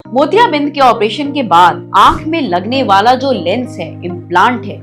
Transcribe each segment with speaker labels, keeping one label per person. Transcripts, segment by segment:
Speaker 1: मोतियाबिंद के ऑपरेशन के बाद आंख में लगने वाला जो लेंस है, इम्प्लांट है,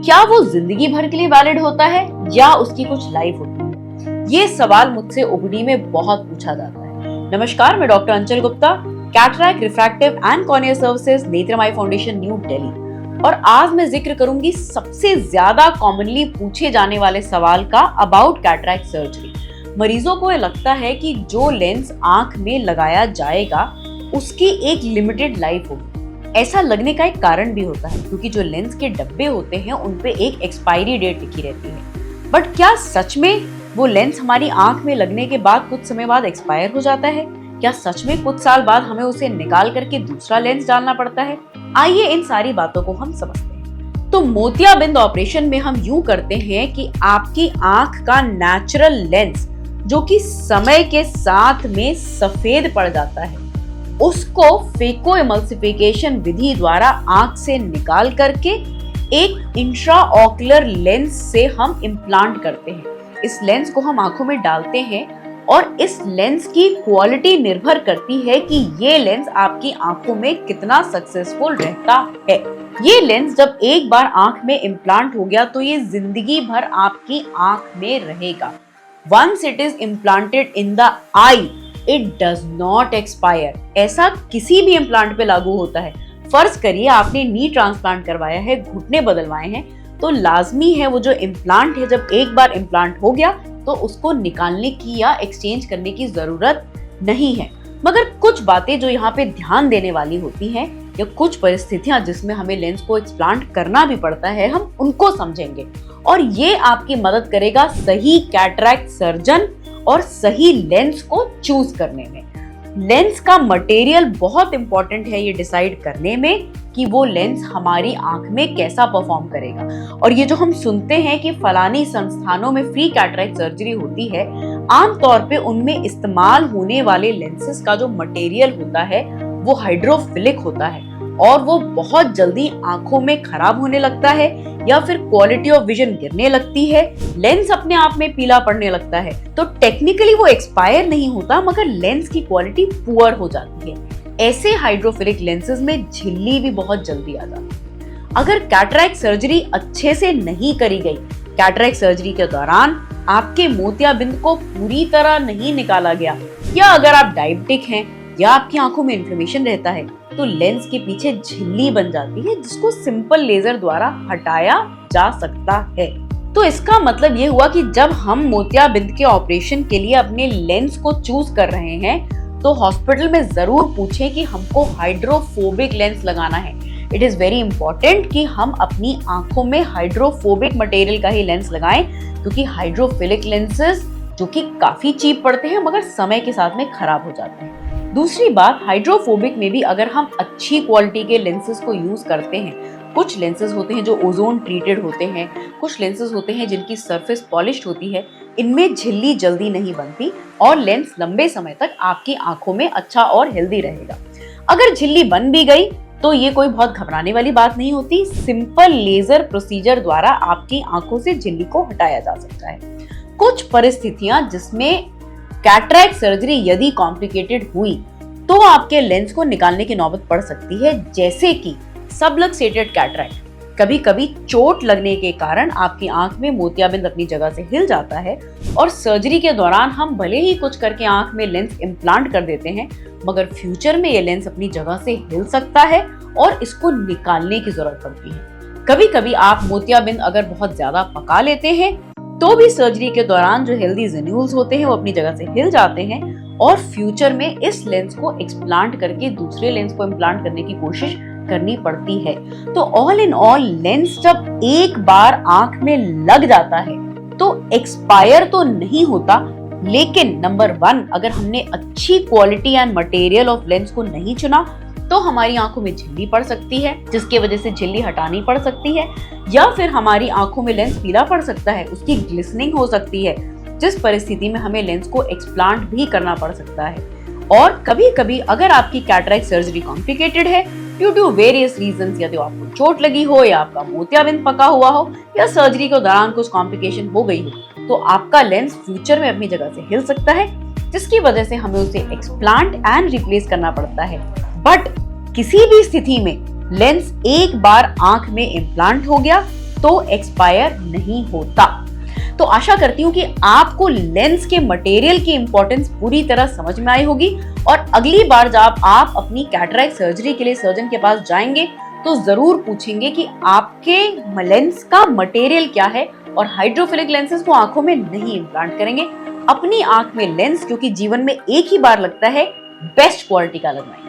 Speaker 1: क्या वो जिंदगी भर के लिए वैलिड होता है या उसकी कुछ लाइफ होती है? ये सवाल मुझसे ओपीडी में बहुत पूछा जाता है। नमस्कार, मैं doctor Anchal Gupta, cataract, refractive and cornea services, Netram eye foundation, new Delhi. और आज मैं जिक्र करूंगी सबसे ज्यादा कॉमनली पूछे जाने वाले सवाल का अबाउट कैटरैक्ट सर्जरी। मरीजों को लगता है कि जो लेंस आंख में लगाया जाएगा उसकी एक लिमिटेड लाइफ होगी। ऐसा लगने का एक कारण भी होता है क्योंकि जो लेंस के डब्बे होते हैं उन पे एक एक्सपायरी डेट लिखी रहती है। बट क्या सच में वो लेंस हमारी आंख में लगने के बाद कुछ समय बाद एक्सपायर हो जाता है? क्या सच में कुछ साल बाद हमें उसे निकाल करके दूसरा लेंस डालना पड़ता है? आइए इन सारी बातों को हम समझते हैं। तो मोतियाबिंद ऑपरेशन में हम यूं करते हैं कि आपकी आंख का नेचुरल लेंस, जो कि समय के साथ में सफेद पड़ जाता है, उसको फेको इमल्सिफिकेशन विधि द्वारा आंख से निकाल करके एक इंट्राऑक्युलर लेंस से हम इम्प्लांट करते हैं। इस लेंस को हम आंखों में डालते हैं और इस लेंस की क्वालिटी निर्भर करती है कि ये लेंस आपकी आंखों में कितना सक्सेसफुल रहता है। ये लेंस जब एक बार आंख में इम्प्लांट हो गया तो ये जिंदगी भर आपकी आंख में रहेगा। Once it is implanted in the eye, it does not expire। ऐसा किसी भी इम्प्लांट पे लागू होता है। फर्ज करिए आपने नी ट्रांसप्लांट करवाया है, घुटने बदलवाए हैं, तो लाजमी है वो जो इम्प्लांट है, जब एक बार इम्प्लांट हो गया तो उसको निकालने की या एक्सचेंज करने की जरूरत नहीं है। मगर कुछ बातें जो यहाँ पे ध्यान देने वाली होती हैं या कुछ परिस्थितियां जिसमें हमें लेंस को एक्सप्लांट करना भी पड़ता है, हम उनको समझेंगे और ये आपकी मदद करेगा सही कैटरैक्ट सर्जन और सही लेंस को चूज करने में। लेंस का मटेरियल बहुत इंपॉर्टेंट है ये डिसाइड करने में कि वो लेंस हमारी आंख में कैसा परफॉर्म करेगा। और ये जो हम सुनते हैं कि फलानी संस्थानों में फ्री कैटरैक्ट सर्जरी होती है, आमतौर पे उनमें इस्तेमाल होने वाले लेंसेस का जो मटेरियल होता है वो हाइड्रोफिलिक होता है और वो बहुत जल्दी आंखों में खराब होने लगता है या फिर क्वालिटी ऑफ विजन गिरने लगती है, लेंस अपने आप में पीला पड़ने लगता है। तो टेक्निकली वो एक्सपायर नहीं होता मगर लेंस की क्वालिटी पुअर हो जाती है। ऐसे हाइड्रोफिलिक लेंसेज में झिल्ली भी बहुत जल्दी आ जाती है। अगर कैटरैक्ट सर्जरी अच्छे से नहीं करी गई, कैटरैक्ट सर्जरी के दौरान आपके मोतियाबिंद को पूरी तरह नहीं निकाला गया, या अगर आप डायबिटिक हैं या आपकी आंखों में इन्फ्लेमेशन रहता है, तो लेंस के पीछे झिल्ली बन जाती है जिसको सिंपल लेजर द्वारा हटाया जा सकता है। तो इसका मतलब ये हुआ कि जब हम मोतियाबिंद के ऑपरेशन के लिए अपने लेंस को चूज कर रहे हैं तो हॉस्पिटल में जरूर पूछें कि हमको हाइड्रोफोबिक लेंस लगाना है। इट इज वेरी इंपॉर्टेंट कि हम अपनी आंखों में हाइड्रोफोबिक मटेरियल का ही लेंस लगाएं, क्योंकि हाइड्रोफिलिक लेंसेज जो कि काफी चीप पड़ते हैं मगर समय के साथ में खराब हो जाते हैं। दूसरी बात, हाइड्रोफोबिक में भी अगर हम अच्छी क्वालिटी के लेंसेज को यूज करते हैं, कुछ लेंसेज होते हैं जो ओजोन ट्रीटेड होते हैं, कुछ लेंसेज होते हैं जिनकी सरफेस पॉलिश्ड होती है, इनमें झिल्ली जल्दी नहीं बनती और लेंस लंबे समय तक आपकी आंखों में अच्छा और हेल्दी रहेगा। अगर झिल्ली बन भी गई तो ये कोई बहुत घबराने वाली बात नहीं होती। सिंपल लेजर प्रोसीजर द्वारा आपकी आंखों से झिल्ली को हटाया जा सकता है। कुछ परिस्थितियां जिसमें कैटरैक्ट सर्जरी यदि कॉम्प्लिकेटेड हुई तो आपके लेंस को निकालने की नौबत पड़ सकती है, जैसे कि सबलक्सेटेड कैटरैक्ट। कभी कभी चोट लगने के कारण आपकी आंख में मोतियाबिंद अपनी जगह से हिल जाता है और सर्जरी के दौरान हम भले ही कुछ करके आंख में लेंस इम्प्लांट कर देते हैं मगर फ्यूचर में ये लेंस अपनी जगह से हिल सकता है और इसको निकालने की जरूरत पड़ती है। कभी कभी आप मोतियाबिंद अगर बहुत ज्यादा पका लेते हैं तो भी सर्जरी के दौरान जो हेल्दी जेन्यूल्स होते हैं वो अपनी जगह से हिल जाते हैं और फ्यूचर में इस लेंस को एक्सप्लांट करके दूसरे लेंस को इम्प्लांट करने की कोशिश करनी पड़ती है। तो ऑल इन ऑल, लेंस जब एक बार आंख में लग जाता है तो एक्सपायर तो नहीं होता, लेकिन नंबर 1, अगर हमने अच्छी quality and material of lens को नहीं चुना तो हमारी आंखों में झिल्ली पड़ सकती है, जिसकी वजह से झिल्ली हटानी पड़ सकती है, या फिर हमारी आंखों में लेंस पीला पड़ सकता है, उसकी ग्लिसनिंग हो सकती है, जिस परिस्थिति में हमें लेंस को एक्सप्लांट भी करना पड़ सकता है। और कभी कभी अगर आपकी कैटरैक्ट सर्जरी कॉम्प्लिकेटेड है ड्यू टू वेरियस रीजंस, या तो आपको चोट लगी हो या आपका मोतियाबिंद पका हुआ हो या सर्जरी के दौरान कुछ कॉम्प्लिकेशन हो गई हो, तो आपका लेंस फ्यूचर में अपनी जगह से हिल सकता है, जिसकी वजह से हमें उसे एक्सप्लांट एंड रिप्लेस करना पड़ता है। बट किसी भी स्थिति में लेंस एक बार आंख में इम्प्लांट हो गया तो एक्सपायर नहीं होता। तो आशा करती हूँ कि आपको लेंस के मटेरियल की इंपॉर्टेंस पूरी तरह समझ में आई होगी और अगली बार जब आप अपनी कैटरैक्ट सर्जरी के लिए सर्जन के पास जाएंगे तो जरूर पूछेंगे कि आपके लेंस का मटेरियल क्या है और हाइड्रोफिलिक लेंसेज को आंखों में नहीं इम्प्लांट करेंगे। अपनी आंख में लेंस, क्योंकि जीवन में एक ही बार लगता है, बेस्ट क्वालिटी का लगवाएंगे।